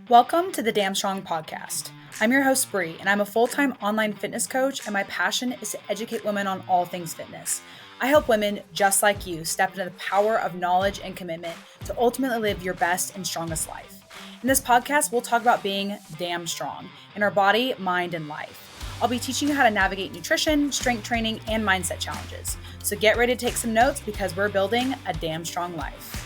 Welcome to the Damn Strong podcast. I'm your host, Bree, and I'm a full-time online fitness coach, and my passion is to educate women on all things fitness. I help women just like you step into the power of knowledge and commitment to ultimately live your best and strongest life. In this podcast, we'll talk about being damn strong in our body, mind, and life. I'll be teaching you how to navigate nutrition, strength training, and mindset challenges. So get ready to take some notes because we're building a damn strong life.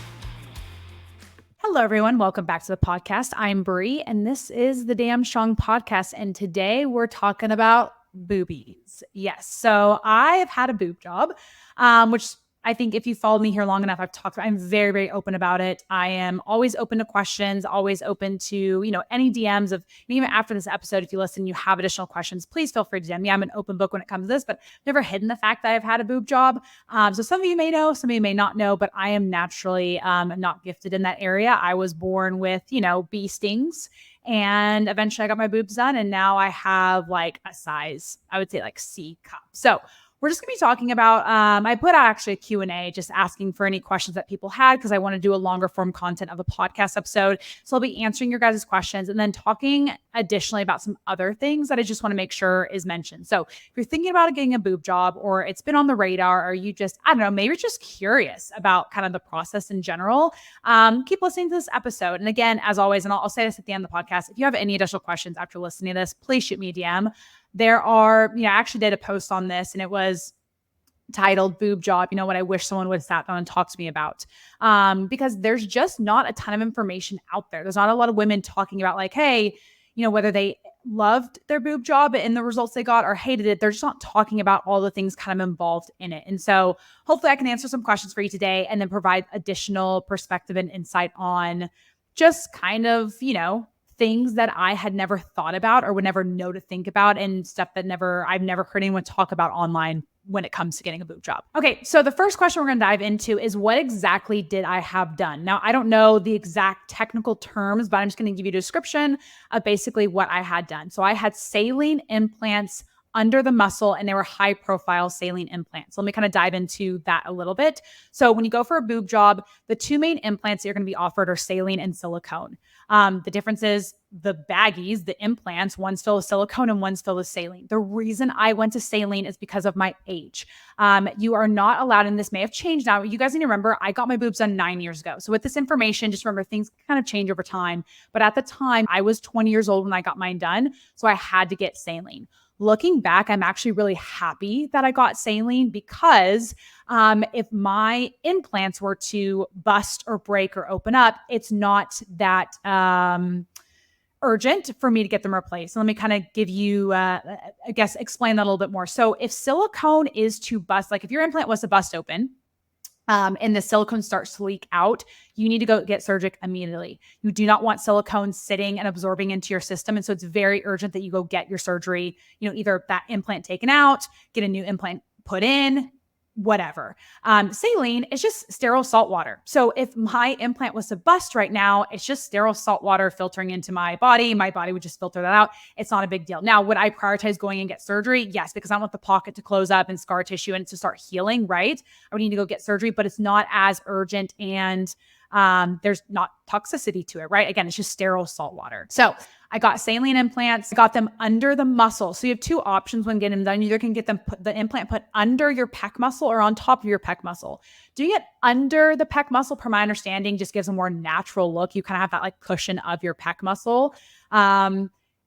Hello, everyone. Welcome back to the podcast. I'm Bree, and this is the Damn Strong podcast. And today we're talking about boobies. Yes. So I have had a boob job, which I think if you followed me here long enough, I'm very, very open about it. I am always open to questions, always open to, any DMs of, even after this episode, if you listen, you have additional questions, please feel free to DM me. I'm an open book when it comes to this, but I've never hidden the fact that I've had a boob job. So some of you may know, some of you may not know, but I am naturally not gifted in that area. I was born with, bee stings. And eventually I got my boobs done. And now I have like a size, I would say like C cup. So we're just going to be talking about, I put out actually a Q&A just asking for any questions that people had because I want to do a longer form content of a podcast episode. So I'll be answering your guys' questions and then talking additionally about some other things that I just want to make sure is mentioned. So if you're thinking about getting a boob job or it's been on the radar or you just, I don't know, maybe you're just curious about kind of the process in general, keep listening to this episode. And again, as always, and I'll say this at the end of the podcast, if you have any additional questions after listening to this, please shoot me a DM. There are, I actually did a post on this and it was titled Boob Job, what I wish someone would have sat down and talked to me about. Because there's just not a ton of information out there. There's not a lot of women talking about like, hey, whether they loved their boob job and the results they got or hated it. They're just not talking about all the things kind of involved in it. And so hopefully I can answer some questions for you today and then provide additional perspective and insight on just kind of, things that I had never thought about or would never know to think about and stuff that I've never heard anyone talk about online when it comes to getting a boob job. Okay, so the first question we're going to dive into is what exactly did I have done? Now, I don't know the exact technical terms, but I'm just going to give you a description of basically what I had done. So I had saline implants under the muscle and they were high profile saline implants. So let me kind of dive into that a little bit. So when you go for a boob job, the two main implants that you're going to be offered are saline and silicone. The difference is the baggies, the implants, one's filled with silicone and one's filled with saline. The reason I went to saline is because of my age. You are not allowed, and this may have changed now. You guys need to remember, I got my boobs done 9 years ago. So with this information, just remember things kind of change over time. But at the time, I was 20 years old when I got mine done. So I had to get saline. Looking back, I'm actually really happy that I got saline because if my implants were to bust or break or open up, it's not that urgent for me to get them replaced. So let me kind of give you, explain that a little bit more. So if silicone is to bust, like if your implant was to bust open, and the silicone starts to leak out, you need to go get surgery immediately. You do not want silicone sitting and absorbing into your system. And so it's very urgent that you go get your surgery, either that implant taken out, get a new implant put in, whatever. Saline is just sterile salt water. So if my implant was to bust right now, it's just sterile salt water filtering into my body. My body would just filter that out. It's not a big deal. Now, would I prioritize going and get surgery? Yes, because I want the pocket to close up and scar tissue and to start healing, right? I would need to go get surgery, but it's not as urgent and there's not toxicity to it, right? Again, it's just sterile salt water. So I got saline implants, got them under the muscle. So you have two options when getting them done. You either can get the implant put under your pec muscle or on top of your pec muscle. Doing it under the pec muscle, per my understanding, just gives a more natural look. You kind of have that like cushion of your pec muscle.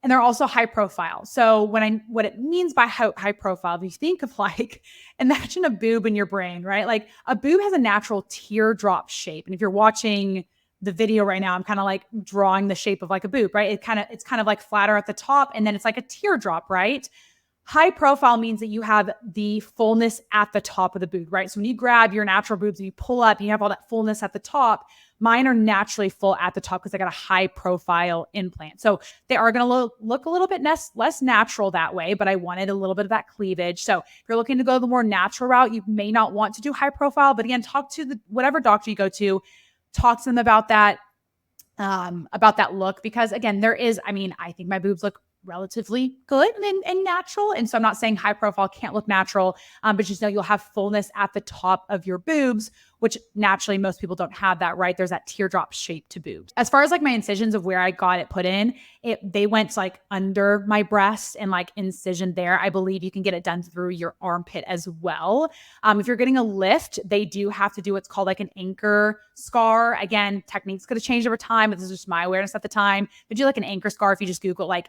And they're also high profile. So what it means by high profile, if you think of like, imagine a boob in your brain, right? Like a boob has a natural teardrop shape. And if you're watching the video right now, I'm kind of like drawing the shape of like a boob, right? It's kind of like flatter at the top and then it's like a teardrop, right? High profile means that you have the fullness at the top of the boob, right? So when you grab your natural boobs and you pull up and you have all that fullness at the top, mine are naturally full at the top because I got a high profile implant. So they are going to look a little bit less natural that way, but I wanted a little bit of that cleavage. So if you're looking to go the more natural route, you may not want to do high profile, but again, talk to whatever doctor you go to, talk to them about that look, because again, I think my boobs look relatively good and natural. And so I'm not saying high profile can't look natural, but just know you'll have fullness at the top of your boobs, which naturally most people don't have that, right? There's that teardrop shape to boobs. As far as like my incisions of where I got it put in, they went like under my breast and like incision there. I believe you can get it done through your armpit as well. If you're getting a lift, they do have to do what's called like an anchor scar. Again, techniques could have changed over time, but this is just my awareness at the time. But do like an anchor scar if you just Google like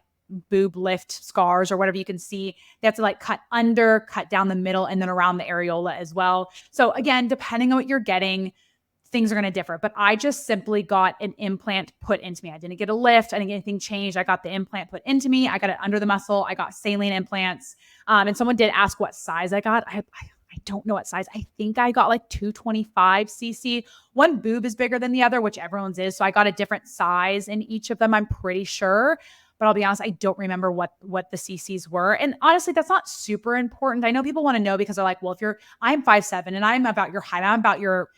boob lift scars or whatever, you can see they have to like cut under, cut down the middle, and then around the areola as well. So again, depending on what you're getting, things are going to differ. But I just simply got an implant put into me. I didn't get a lift. I didn't get anything changed. I got the implant put into me. I got it under the muscle. I got saline implants. And someone did ask what size I got. I don't know what size. I think I got like 225 cc. One boob is bigger than the other, which everyone's is. So I got a different size in each of them, I'm pretty sure. But I'll be honest, I don't remember what the CCs were. And honestly, that's not super important. I know people want to know because they're like, well, I'm 5'7" and I'm about your height, I'm about your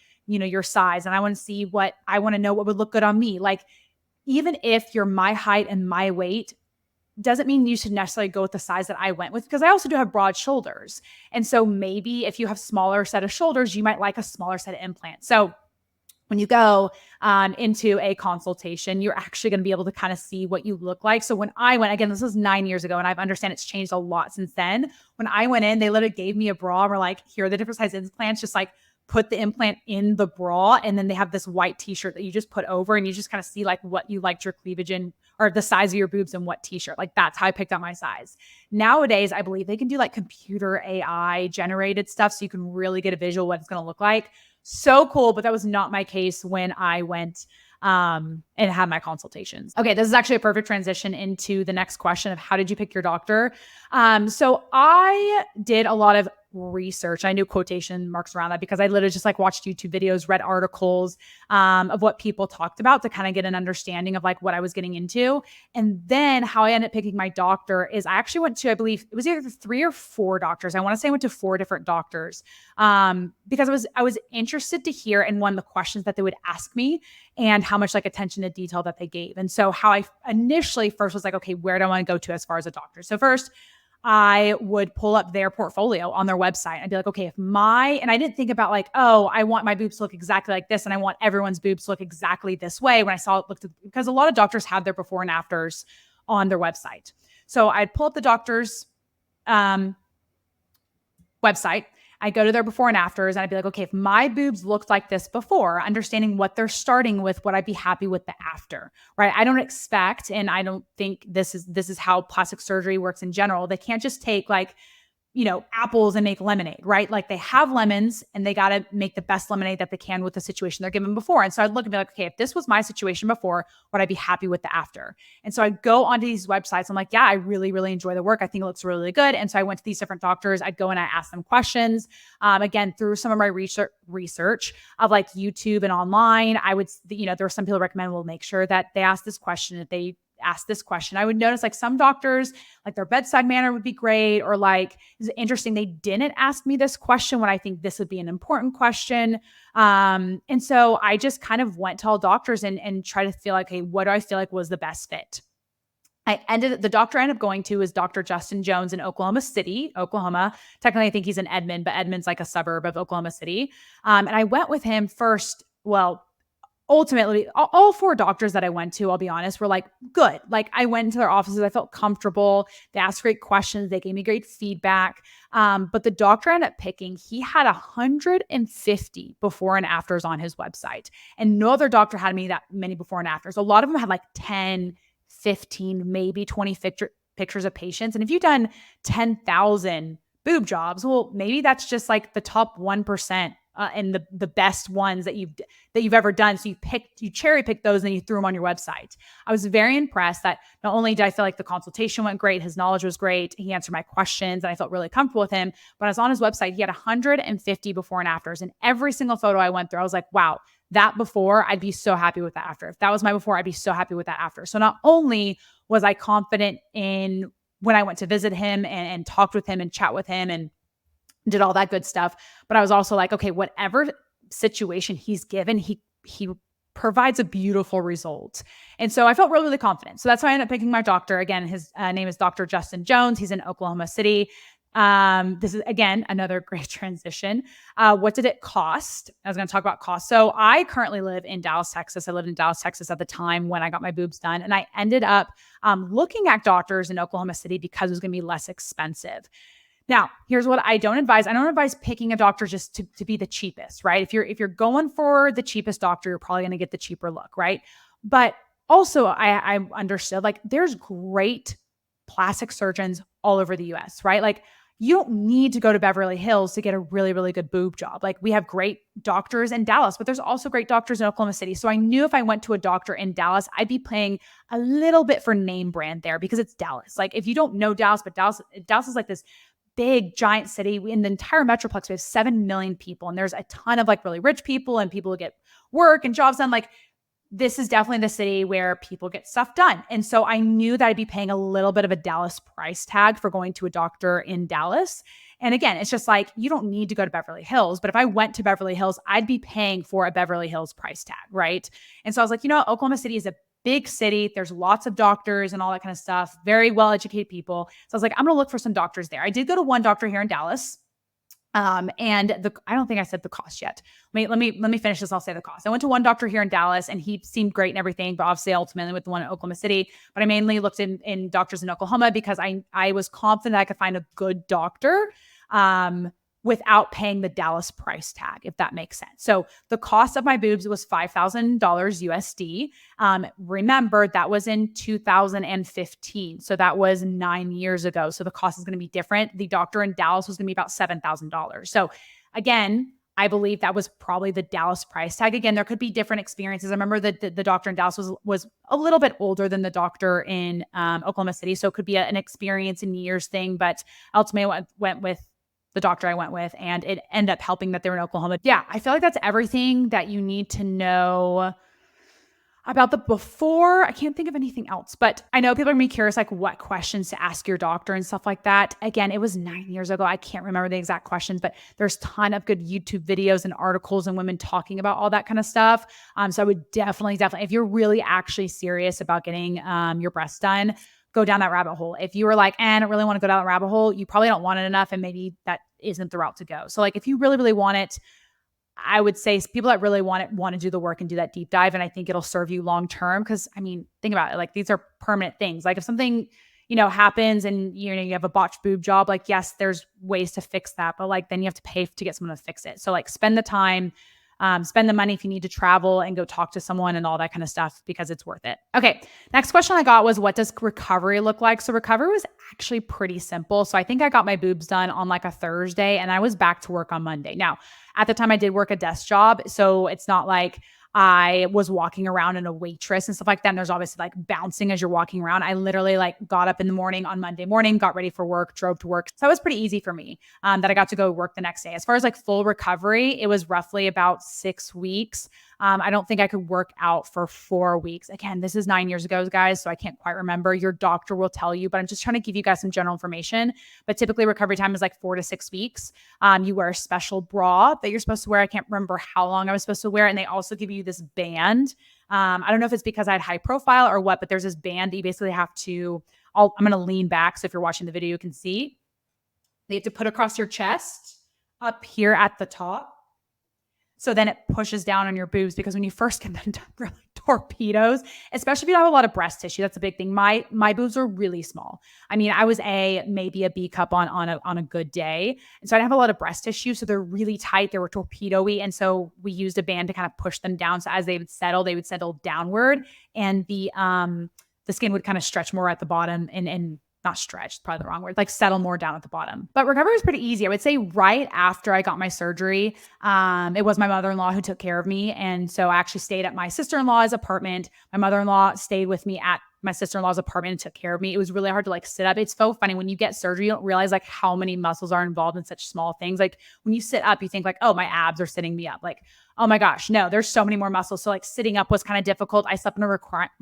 size. And I want to know what would look good on me. Like, even if you're my height and my weight, doesn't mean you should necessarily go with the size that I went with, because I also do have broad shoulders. And so maybe if you have smaller set of shoulders, you might like a smaller set of implants. So when you go into a consultation, you're actually going to be able to kind of see what you look like. So when I went, again, this was 9 years ago, and I understand it's changed a lot since then. When I went in, they literally gave me a bra and were like, here are the different size implants, just like put the implant in the bra. And then they have this white t-shirt that you just put over, and you just kind of see like what you liked your cleavage in, or the size of your boobs and what t-shirt. Like, that's how I picked out my size. Nowadays, I believe they can do like computer AI generated stuff, so you can really get a visual what it's going to look like. So cool. But that was not my case when I went and had my consultations. Okay, this is actually a perfect transition into the next question of how did you pick your doctor? So I did a lot of research. I knew quotation marks around that because I literally just like watched YouTube videos, read articles of what people talked about to kind of get an understanding of like what I was getting into. And then how I ended up picking my doctor is I actually went to, I believe it was either 3 or 4 doctors. I want to say I went to 4 different doctors because I was interested to hear, and one, the questions that they would ask me and how much like attention to detail that they gave. And so how I initially first was like, okay, where do I want to go to as far as a doctor? So first, I would pull up their portfolio on their website. I'd be like, okay, and I didn't think about like, oh, I want my boobs to look exactly like this, and I want everyone's boobs to look exactly this way. When I saw it because a lot of doctors have their before and afters on their website. So I'd pull up the doctor's website. I go to their before and afters, and I'd be like, okay, if my boobs looked like this before, understanding what they're starting with, would I be happy with the after, right? I don't expect, and I don't think this is how plastic surgery works in general. They can't just take like, apples and make lemonade, right? Like, they have lemons and they got to make the best lemonade that they can with the situation they're given before. And so I'd look and be like, okay, if this was my situation before, would I be happy with the after? And so I'd go onto these websites. I'm like, yeah, I really, really enjoy the work. I think it looks really good. And so I went to these different doctors. I'd go and I asked them questions. Again, through some of my research of like YouTube and online, I would, there were some people recommend, well, make sure that they ask this question, that they ask this question. I would notice like some doctors, like their bedside manner would be great, or like, it's interesting, they didn't ask me this question when I think this would be an important question. And so I just kind of went to all doctors and try to feel like, hey, what do I feel like was the best fit? The doctor I ended up going to is Dr. Justin Jones in Oklahoma City, Oklahoma. Technically, I think he's in Edmond, but Edmond's like a suburb of Oklahoma City. And I went with him first. Well, ultimately, all 4 doctors that I went to, I'll be honest, were like good. Like, I went into their offices, I felt comfortable. They asked great questions. They gave me great feedback. But the doctor I ended up picking, he had 150 before and afters on his website. And no other doctor had me that many before and afters. A lot of them had like 10, 15, maybe 20 pictures of patients. And if you've done 10,000 boob jobs, well, maybe that's just like the top 1%. And the best ones that you've ever done. So you cherry pick those and then you threw them on your website. I was very impressed that not only did I feel like the consultation went great, his knowledge was great, he answered my questions, and I felt really comfortable with him. But I was on his website, he had 150 before and afters, and every single photo I went through, I was like, wow, that before, I'd be so happy with that after. If that was my before, I'd be so happy with that after. So not only was I confident in when I went to visit him and talked with him and chat with him and did all that good stuff, but I was also like, okay, whatever situation he's given, he provides a beautiful result. And so I felt really, really confident. So that's why I ended up picking my doctor. Again, his name is Dr. Justin Jones. He's in Oklahoma City. This is, again, another great transition. What did it cost? I was going to talk about cost. So I currently live in Dallas, Texas. I lived in Dallas, Texas at the time when I got my boobs done. And I ended up looking at doctors in Oklahoma City because it was going to be less expensive. Now, here's what I don't advise. I don't advise picking a doctor just to be the cheapest, right? If you're going for the cheapest doctor, you're probably going to get the cheaper look, right? But also I understood like there's great plastic surgeons all over the US, right? Like you don't need to go to Beverly Hills to get a really, really good boob job. Like we have great doctors in Dallas, but there's also great doctors in Oklahoma City. So I knew if I went to a doctor in Dallas, I'd be paying a little bit for name brand there because it's Dallas. Like if you don't know Dallas, but Dallas is like this big giant city. In the entire metroplex, we have 7 million people, and there's a ton of like really rich people and people who get work and jobs done. Like this is definitely the city where people get stuff done. And so I knew that I'd be paying a little bit of a Dallas price tag for going to a doctor in Dallas. And again, it's just like, you don't need to go to Beverly Hills, but if I went to Beverly Hills, I'd be paying for a Beverly Hills price tag, right? And so I was like, you know, Oklahoma City is a big city. There's lots of doctors and all that kind of stuff, very well-educated people. So I was like, I'm going to look for some doctors there. I did go to one doctor here in Dallas. I don't think I said the cost yet. Let me finish this. I'll say the cost. I went to one doctor here in Dallas and he seemed great and everything, but obviously ultimately with the one in Oklahoma City, but I mainly looked in doctors in Oklahoma because I was confident I could find a good doctor, without paying the Dallas price tag, if that makes sense. So the cost of my boobs was $5,000 USD. Remember, that was in 2015. So that was 9 years ago. So the cost is going to be different. The doctor in Dallas was going to be about $7,000. So again, I believe that was probably the Dallas price tag. Again, there could be different experiences. I remember that the doctor in Dallas was a little bit older than the doctor in Oklahoma City. So it could be an experience in years thing, but ultimately I went with the doctor I went with, and it ended up helping that they're in Oklahoma. Yeah, I feel like that's everything that you need to know about the before. I can't think of anything else, but I know people are going to be curious, like what questions to ask your doctor and stuff like that. Again, it was 9 years ago. I can't remember the exact questions, but there's a ton of good YouTube videos and articles and women talking about all that kind of stuff. So I would definitely, if you're really actually serious about getting your breasts done, go down that rabbit hole. If you were like, I don't really want to go down that rabbit hole, you probably don't want it enough. And maybe that isn't the route to go. So like, if you really, really want it, I would say people that really want it, want to do the work and do that deep dive. And I think it'll serve you long-term. Cause I mean, think about it. Like these are permanent things. Like if something, happens and you have a botched boob job, like, yes, there's ways to fix that, but like, then you have to pay to get someone to fix it. So like spend the time, spend the money if you need to travel and go talk to someone and all that kind of stuff because it's worth it. Okay. Next question I got was, what does recovery look like? So recovery was actually pretty simple. So I think I got my boobs done on like a Thursday and I was back to work on Monday. Now, at the time I did work a desk job. So it's not like I was walking around in a waitress and stuff like that. And there's obviously like bouncing as you're walking around. I literally like got up in the morning on Monday morning, got ready for work, drove to work. So it was pretty easy for me that I got to go work the next day. As far as like full recovery, it was roughly about 6 weeks. I don't think I could work out for 4 weeks. Again, this is 9 years ago, guys, so I can't quite remember. Your doctor will tell you, but I'm just trying to give you guys some general information. But typically recovery time is like 4 to 6 weeks. You wear a special bra that you're supposed to wear. I can't remember how long I was supposed to wear. And they also give you this band. I don't know if it's because I had high profile or what, but there's this band that you basically have to, I'm going to lean back. So if you're watching the video, you can see. They have to put across your chest up here at the top. So then it pushes down on your boobs because when you first get them done, really torpedoes, especially if you don't have a lot of breast tissue. That's a big thing. My boobs are really small. I mean, I was maybe a B cup on a good day. And so I didn't have a lot of breast tissue. So they're really tight. They were torpedo-y. And so we used a band to kind of push them down. So as they would settle downward and the skin would kind of stretch more at the bottom and not stretched, probably the wrong word, like settle more down at the bottom. But recovery was pretty easy. I would say right after I got my surgery, it was my mother-in-law who took care of me. And so I actually stayed at my sister-in-law's apartment. My mother-in-law stayed with me at my sister-in-law's apartment and took care of me. It was really hard to like sit up. It's so funny when you get surgery, you don't realize like how many muscles are involved in such small things. Like when you sit up, you think like, oh, my abs are sitting me up. Like, oh my gosh, no, there's so many more muscles. So like sitting up was kind of difficult. I slept in a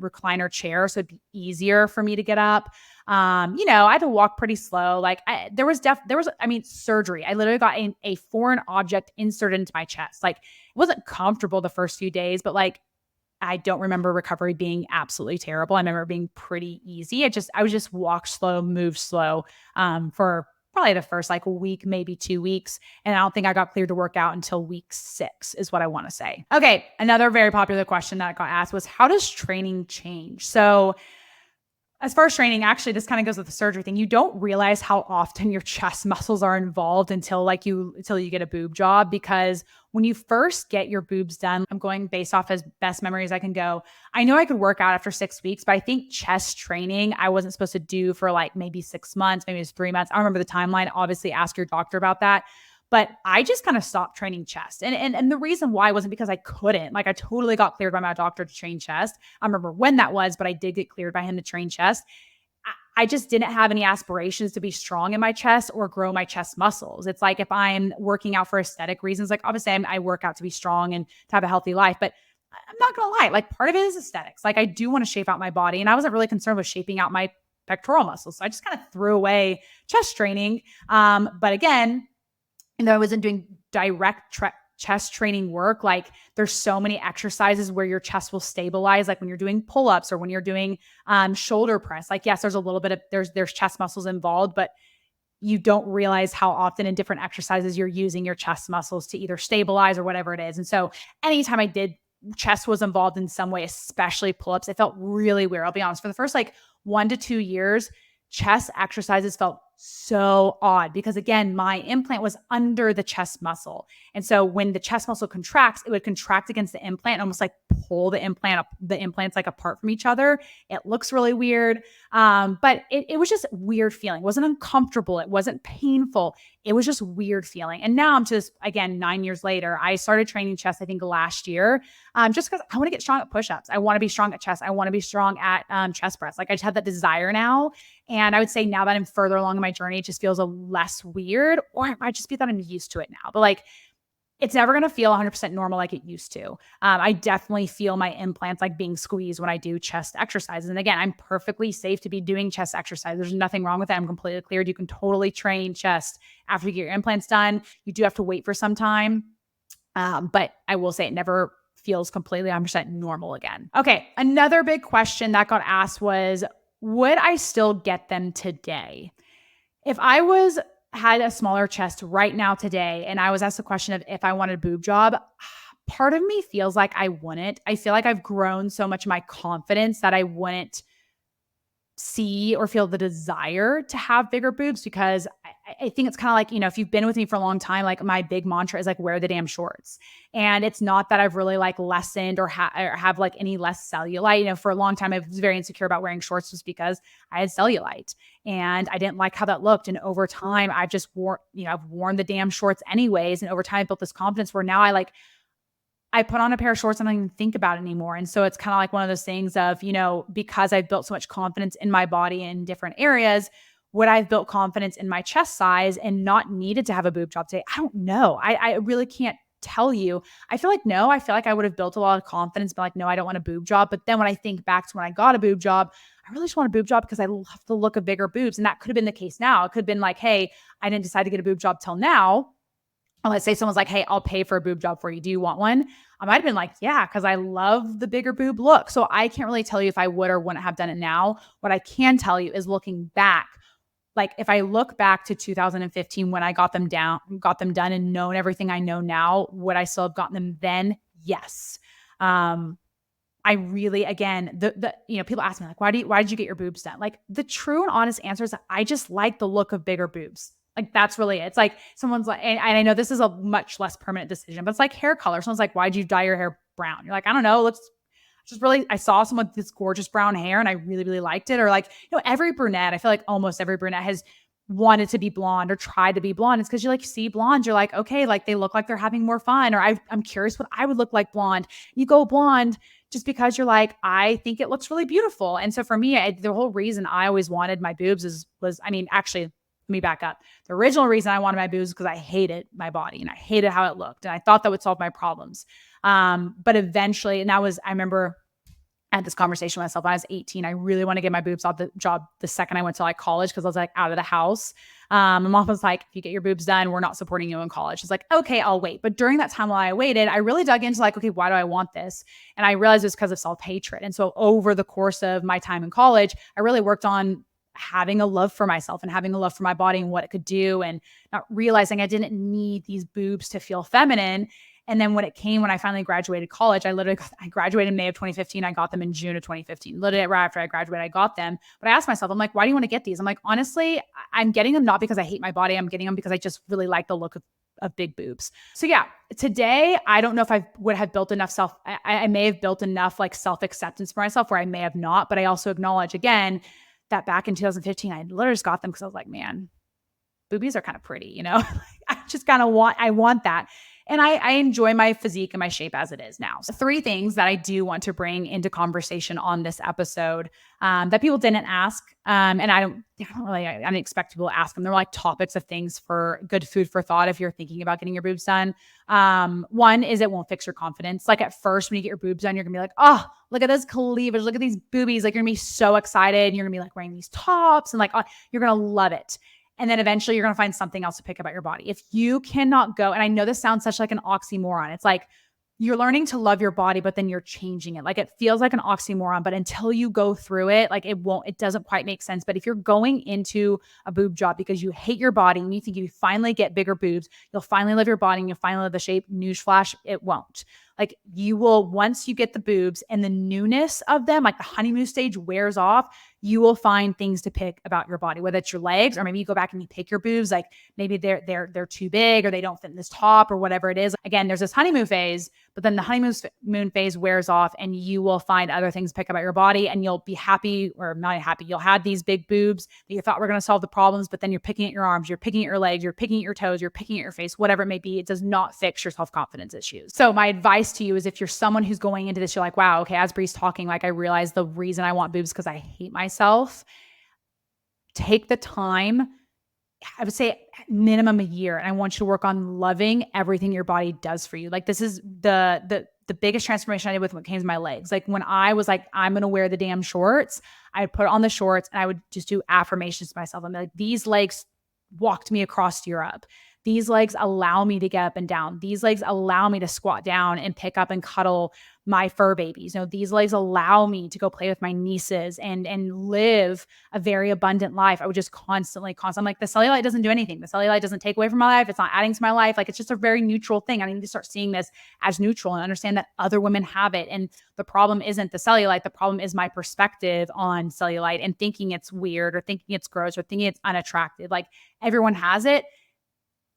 recliner chair, so it'd be easier for me to get up. I had to walk pretty slow. Like there was surgery. I literally got a foreign object inserted into my chest. Like it wasn't comfortable the first few days, but like I don't remember recovery being absolutely terrible. I remember it being pretty easy. I was just walk slow, move slow for probably the first like week, maybe 2 weeks. And I don't think I got cleared to work out until week 6 is what I want to say. Okay. Another very popular question that got asked was, how does training change? So as far as training, actually, this kind of goes with the surgery thing. You don't realize how often your chest muscles are involved until you get a boob job, because when you first get your boobs done, I'm going based off as best memory as I can go. I know I could work out after 6 weeks, but I think chest training I wasn't supposed to do for like maybe 6 months, maybe it was 3 months. I don't remember the timeline. Obviously, ask your doctor about that. But I just kind of stopped training chest. And the reason why wasn't because I couldn't. Like I totally got cleared by my doctor to train chest. I remember when that was, but I did get cleared by him to train chest. I just didn't have any aspirations to be strong in my chest or grow my chest muscles. It's like if I'm working out for aesthetic reasons, like obviously I work out to be strong and to have a healthy life, but I'm not going to lie. Like part of it is aesthetics. Like I do want to shape out my body, and I wasn't really concerned with shaping out my pectoral muscles. So I just kind of threw away chest training. But again, I wasn't doing direct chest training work, like there's so many exercises where your chest will stabilize, like when you're doing pull-ups or when you're doing shoulder press. Like yes, there's a little bit of there's chest muscles involved, but you don't realize how often in different exercises you're using your chest muscles to either stabilize or whatever it is. And so anytime I did, chest was involved in some way, especially pull-ups, it felt really weird. I'll be honest, for the first like 1 to 2 years, chest exercises felt so odd because again, my implant was under the chest muscle. And so when the chest muscle contracts, it would contract against the implant, almost like pull the implants like apart from each other. It looks really weird. But it was just weird feeling. It wasn't uncomfortable. It wasn't painful. It was just weird feeling. And now I'm just, again, 9 years later, I started training chest, I think last year, just because I want to get strong at push-ups. I want to be strong at chest. I want to be strong at chest press. Like I just have that desire now. And I would say now that I'm further along in my journey, it just feels a less weird, or it might just be that I'm used to it now. But like, it's never going to feel 100% normal like it used to. I definitely feel my implants like being squeezed when I do chest exercises. And again, I'm perfectly safe to be doing chest exercise. There's nothing wrong with that. I'm completely cleared. You can totally train chest after you get your implants done. You do have to wait for some time. But I will say it never feels completely 100% normal again. Okay. Another big question that got asked was, would I still get them today? If I had a smaller chest right now today, and I was asked the question of if I wanted a boob job, part of me feels like I wouldn't. I feel like I've grown so much in my confidence that I wouldn't see or feel the desire to have bigger boobs, because I think it's kind of like, if you've been with me for a long time, like my big mantra is like, wear the damn shorts. And it's not that I've really like lessened or have like any less cellulite. For a long time, I was very insecure about wearing shorts just because I had cellulite and I didn't like how that looked. And over time, I've just I've worn the damn shorts anyways. And over time, I built this confidence where now I put on a pair of shorts and I don't even think about it anymore. And so it's kind of like one of those things of, because I've built so much confidence in my body in different areas, would I have built confidence in my chest size and not needed to have a boob job today? I don't know. I really can't tell you. I feel like no. I feel like I would have built a lot of confidence, but like, no, I don't want a boob job. But then when I think back to when I got a boob job, I really just want a boob job because I love the look of bigger boobs. And that could have been the case now. It could have been like, hey, I didn't decide to get a boob job till now. Let's say someone's like, hey, I'll pay for a boob job for you. Do you want one? I might've been like, yeah, because I love the bigger boob look. So I can't really tell you if I would or wouldn't have done it now. What I can tell you is looking back, like if I look back to 2015 when I got them done and known everything I know now, would I still have gotten them then? Yes. I really, again, people ask me like, why did you get your boobs done? Like the true and honest answer is that I just like the look of bigger boobs. Like that's really it. It's like someone's like, and I know this is a much less permanent decision, but it's like hair color. Someone's like, why'd you dye your hair brown? You're like, I don't know. I saw someone with this gorgeous brown hair and I really, really liked it. Or like, every brunette, I feel like almost every brunette has wanted to be blonde or tried to be blonde. It's because you see blondes, you're like, okay, like they look like they're having more fun. Or I'm curious what I would look like blonde. You go blonde just because you're like, I think it looks really beautiful. And so for me, the whole reason I always wanted my boobs actually, let me back up. The original reason I wanted my boobs is because I hated my body and I hated how it looked. And I thought that would solve my problems. But eventually, I remember I had this conversation with myself when I was 18. I really want to get my boobs off the job the second I went to like college because I was like out of the house. My mom was like, if you get your boobs done, we're not supporting you in college. She's like, okay, I'll wait. But during that time while I waited, I really dug into like, okay, why do I want this? And I realized it was because of self-hatred. And so over the course of my time in college, I really worked on having a love for myself and having a love for my body and what it could do, and not realizing I didn't need these boobs to feel feminine. And then when I finally graduated college, I graduated in May of 2015. I got them in June of 2015. Literally right after I graduated, I got them. But I asked myself, I'm like, why do you want to get these? I'm like, honestly, I'm getting them not because I hate my body. I'm getting them because I just really like the look of big boobs. So yeah, today, I don't know if I would have built enough I may have built enough like self-acceptance for myself where I may have not, but I also acknowledge again that back in 2015, I literally just got them because I was like, man, boobies are kind of pretty, I just kind of want that. And I enjoy my physique and my shape as it is now. So 3 things that I do want to bring into conversation on this episode that people didn't ask. And I didn't expect people to ask them. They're like topics of things for good food for thought if you're thinking about getting your boobs done. One is it won't fix your confidence. Like at first when you get your boobs done, you're gonna be like, oh, look at this cleavage. Look at these boobies. Like you're gonna be so excited. You're gonna be like wearing these tops and like, oh, you're gonna love it. And then eventually you're going to find something else to pick about your body. If you cannot go, and I know this sounds such like an oxymoron. It's like you're learning to love your body, but then you're changing it. Like it feels like an oxymoron, but until you go through it, like it doesn't quite make sense. But if you're going into a boob job because you hate your body and you think you finally get bigger boobs, you'll finally love your body and you'll finally love the shape, newsflash, it won't. Like you will, once you get the boobs and the newness of them, like the honeymoon stage wears off, you will find things to pick about your body, whether it's your legs or maybe you go back and you pick your boobs. Like maybe they're too big or they don't fit in this top or whatever it is. Again, there's this honeymoon phase, but then the honeymoon phase wears off and you will find other things to pick about your body and you'll be happy or not happy. You'll have these big boobs that you thought were going to solve the problems, but then you're picking at your arms, you're picking at your legs, you're picking at your toes, you're picking at your face, whatever it may be. It does not fix your self-confidence issues. So my advice to you is if you're someone who's going into this, you're like, wow, okay, as Bree's talking, like I realize the reason I want boobs is because I hate myself. Take the time, I would say minimum a year. And I want you to work on loving everything your body does for you. Like this is the biggest transformation I did with what came to my legs. Like when I was like, I'm going to wear the damn shorts, I would put on the shorts and I would just do affirmations to myself. I'm like, these legs walked me across Europe. These legs allow me to get up and down. These legs allow me to squat down and pick up and cuddle my fur babies. These legs allow me to go play with my nieces and live a very abundant life. I would just constantly, like the cellulite doesn't do anything. The cellulite doesn't take away from my life. It's not adding to my life. Like it's just a very neutral thing. I need to start seeing this as neutral and understand that other women have it. And the problem isn't the cellulite. The problem is my perspective on cellulite and thinking it's weird or thinking it's gross or thinking it's unattractive. Like everyone has it.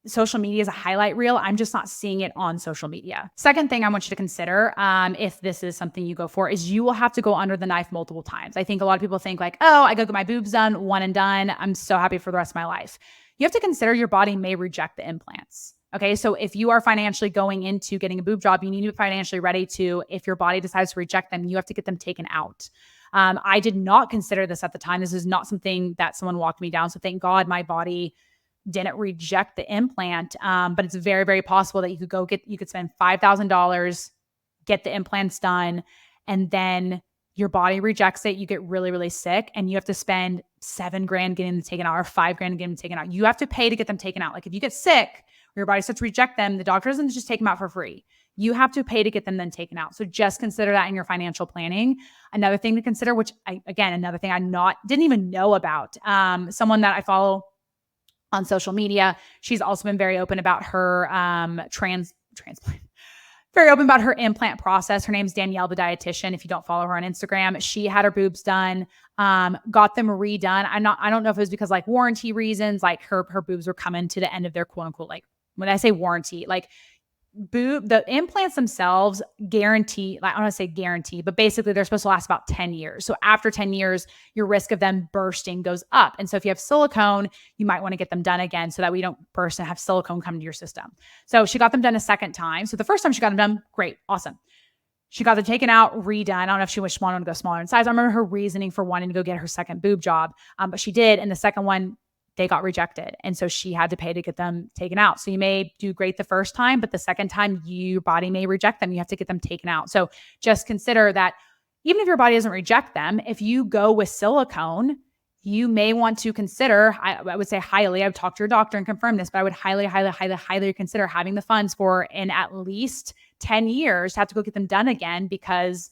Social media is a highlight reel. I'm just not seeing it on social media. Second thing I want you to consider, if this is something you go for, is you will have to go under the knife multiple times. I think a lot of people think like, oh, I go get my boobs done, one and done. I'm so happy for the rest of my life. You have to consider your body may reject the implants. Okay. So if you are financially going into getting a boob job, you need to be financially ready to, if your body decides to reject them, you have to get them taken out. I did not consider this at the time. This is not something that someone walked me down. So thank God my body didn't reject the implant. But it's very, very possible that you could spend $5,000, get the implants done, and then your body rejects it. You get really, really sick and you have to spend $7,000 getting them taken out or $5,000 getting them taken out. You have to pay to get them taken out. Like if you get sick or your body starts to reject them, the doctor doesn't just take them out for free. You have to pay to get them then taken out. So just consider that in your financial planning. Another thing to consider, which another thing I didn't even know about, someone that I follow on social media. She's also been very open about her transplant, very open about her implant process. Her name's Danielle, the dietitian. If you don't follow her on Instagram, she had her boobs done, got them redone. I don't know if it was because like warranty reasons, like her boobs were coming to the end of their quote unquote, like when I say warranty, like the implants themselves guarantee, like I don't want to say guarantee, but basically they're supposed to last about 10 years. So after 10 years, your risk of them bursting goes up. And so if you have silicone, you might want to get them done again so that we don't burst and have silicone come to your system. So she got them done a second time. So the first time she got them done, great, awesome. She got them taken out, redone. I don't know if she wished wanted to go smaller in size. I remember her reasoning for wanting to go get her second boob job, but she did. And the second one, they got rejected. And so she had to pay to get them taken out. So you may do great the first time, but the second time your body may reject them. You have to get them taken out. So just consider that, even if your body doesn't reject them, if you go with silicone, you may want to consider, I would say highly, I would talk to your doctor and confirm this, but I would highly, highly, highly, highly consider having the funds for in at least 10 years to have to go get them done again, because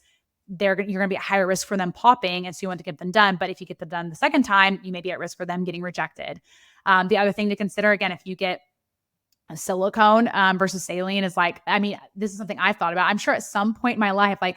you're going to be at higher risk for them popping. And so you want to get them done. But if you get them done the second time, you may be at risk for them getting rejected. The other thing to consider, again, if you get a silicone versus saline is like, I mean, this is something I've thought about. I'm sure at some point in my life, like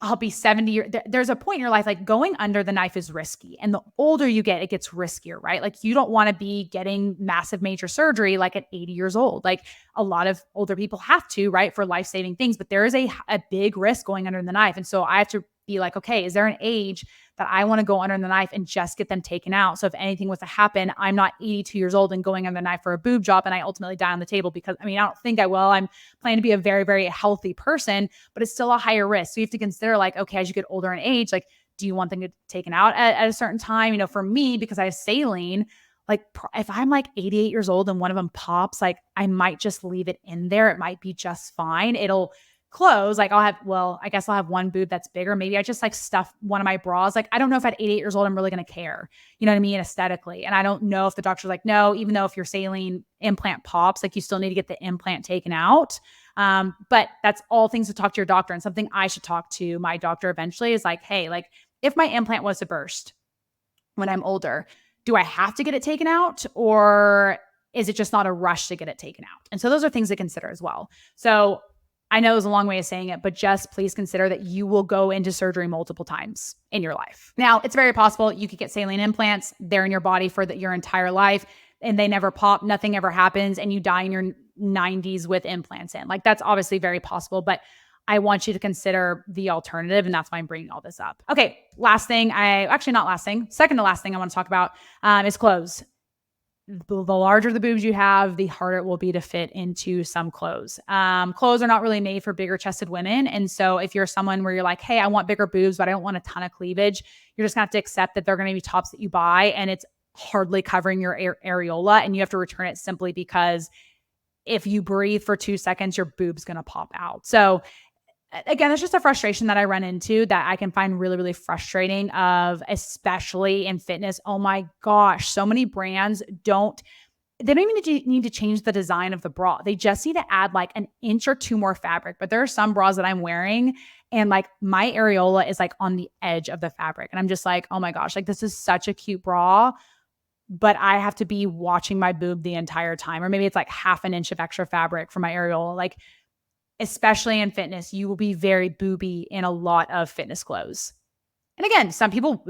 I'll be 70 years. There's a point in your life, like going under the knife is risky. And the older you get, it gets riskier, right? Like you don't want to be getting massive major surgery like at 80 years old. Like a lot of older people have to, right? For life-saving things, but there is a big risk going under the knife. And so I have to be like, okay, is there an age that I want to go under the knife and just get them taken out? So if anything was to happen, I'm not 82 years old and going under the knife for a boob job and I ultimately die on the table, because I mean, I don't think I will. I'm planning to be a very, very healthy person, but it's still a higher risk. So you have to consider like, okay, as you get older in age, like, do you want them to taken out at a certain time? You know, for me, because I have saline, like if I'm like 88 years old and one of them pops, like I might just leave it in there. It might be just fine. It'll close. Like I guess I'll have one boob that's bigger. Maybe I just like stuff one of my bras. Like, I don't know if at 88 years old, I'm really going to care, you know what I mean? Aesthetically. And I don't know if the doctor's like, no, even though if your saline implant pops, like you still need to get the implant taken out. But that's all things to talk to your doctor, and something I should talk to my doctor eventually is like, hey, like if my implant was to burst when I'm older, do I have to get it taken out, or is it just not a rush to get it taken out? And so those are things to consider as well. So I know it was a long way of saying it, but just please consider that you will go into surgery multiple times in your life. Now, it's very possible you could get saline implants. They're in your body for your entire life and they never pop, nothing ever happens, and you die in your 90s with implants in. Like that's obviously very possible, but I want you to consider the alternative, and that's why I'm bringing all this up. Okay, second to last thing I want to talk about is clothes. The larger the boobs you have, the harder it will be to fit into some clothes. Clothes are not really made for bigger chested women. And so if you're someone where you're like, hey, I want bigger boobs, but I don't want a ton of cleavage, you're just gonna have to accept that they're gonna be tops that you buy and it's hardly covering your areola, and you have to return it simply because if you breathe for 2 seconds, your boob's gonna pop out. So again, it's just a frustration that I run into that I can find really, really frustrating especially in fitness. Oh my gosh, so many brands don't even need to change the design of the bra. They just need to add like an inch or two more fabric. But there are some bras that I'm wearing and like my areola is like on the edge of the fabric. And I'm just like, oh my gosh, like this is such a cute bra, but I have to be watching my boob the entire time. Or maybe it's like half an inch of extra fabric for my areola. Like, especially in fitness, you will be very booby in a lot of fitness clothes. And again, some people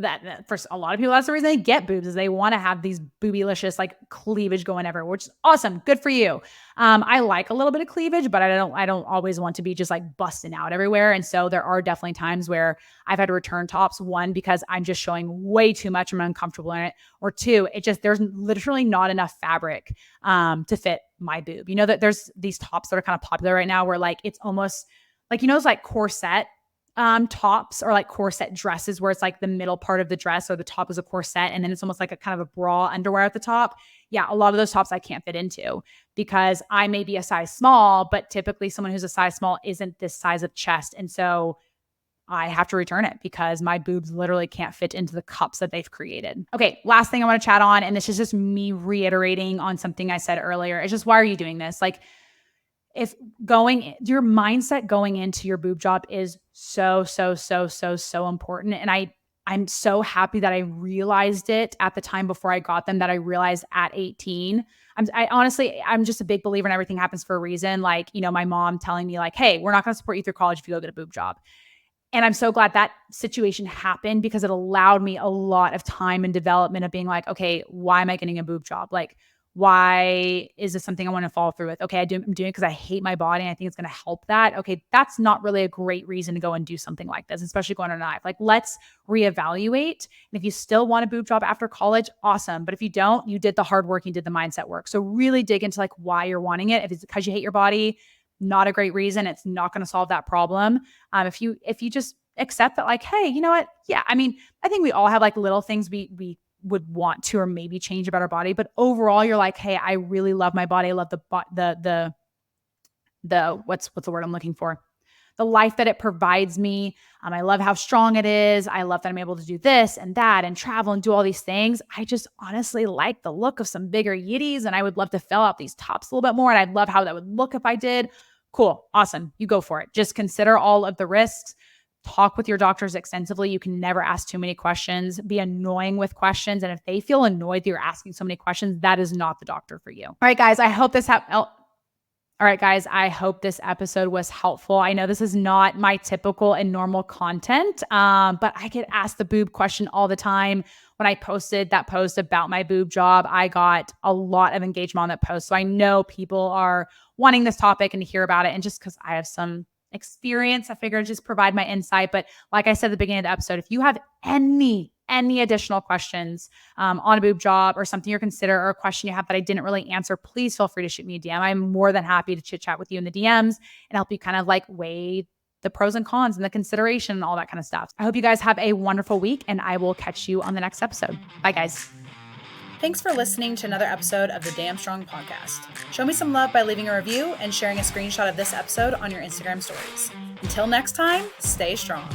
for a lot of people, that's the reason they get boobs, is they want to have these boobylicious like cleavage going everywhere, which is awesome. Good for you. I like a little bit of cleavage, but I don't always want to be just like busting out everywhere. And so there are definitely times where I've had to return tops. One, because I'm just showing way too much and I'm uncomfortable in it. Or two, there's literally not enough fabric to fit my boob. You know that there's these tops that are kind of popular right now where like it's almost like, you know, it's like corset tops or like corset dresses where it's like the middle part of the dress or the top is a corset and then it's almost like a kind of a bra underwear at the top. Yeah, a lot of those tops I can't fit into because I may be a size small, but typically someone who's a size small isn't this size of chest. And so I have to return it because my boobs literally can't fit into the cups that they've created. Okay, last thing I want to chat on, and this is just me reiterating on something I said earlier, is just why are you doing this? Like, if your mindset going into your boob job is so important. And I'm so happy that I realized it at the time before I got them, that I realized at 18. I'm just a big believer in everything happens for a reason. Like, you know, my mom telling me like, hey, we're not going to support you through college if you go get a boob job. And I'm so glad that situation happened because it allowed me a lot of time and development of being like, okay, why am I getting a boob job? Like, why is this something I want to follow through with? Okay, I'm doing it because I hate my body and I think it's going to help that. Okay, that's not really a great reason to go and do something like this, especially going on a knife. Like, let's reevaluate. And if you still want a boob job after college, awesome. But if you don't, you did the hard work, you did the mindset work. So really dig into like why you're wanting it. If it's because you hate your body, not a great reason. It's not going to solve that problem. If you just accept that, like, hey, you know what? Yeah, I mean, I think we all have like little things we would want to or maybe change about our body, but overall you're like, hey, I really love my body. I love the what's the word I'm looking for? the life that it provides me. I love how strong it is. I love that I'm able to do this and that and travel and do all these things. I just honestly like the look of some bigger yitties, and I would love to fill out these tops a little bit more. And I'd love how that would look if I did. Cool. Awesome. You go for it. Just consider all of the risks. Talk with your doctors extensively. You can never ask too many questions. Be annoying with questions. And if they feel annoyed that you're asking so many questions, that is not the doctor for you. All right, guys, I hope this episode was helpful. I know this is not my typical and normal content, but I get asked the boob question all the time. When I posted that post about my boob job, I got a lot of engagement on that post. So I know people are wanting this topic and to hear about it. And just because I have some experience, I figured I'd just provide my insight. But like I said at the beginning of the episode, if you have any additional questions on a boob job or something you're considering, or a question you have that I didn't really answer, please feel free to shoot me a DM. I'm more than happy to chit chat with you in the DMs and help you kind of like weigh the pros and cons and the consideration and all that kind of stuff. I hope you guys have a wonderful week, and I will catch you on the next episode. Bye, guys. Thanks for listening to another episode of the Damn Strong Podcast. Show me some love by leaving a review and sharing a screenshot of this episode on your Instagram stories. Until next time, stay strong.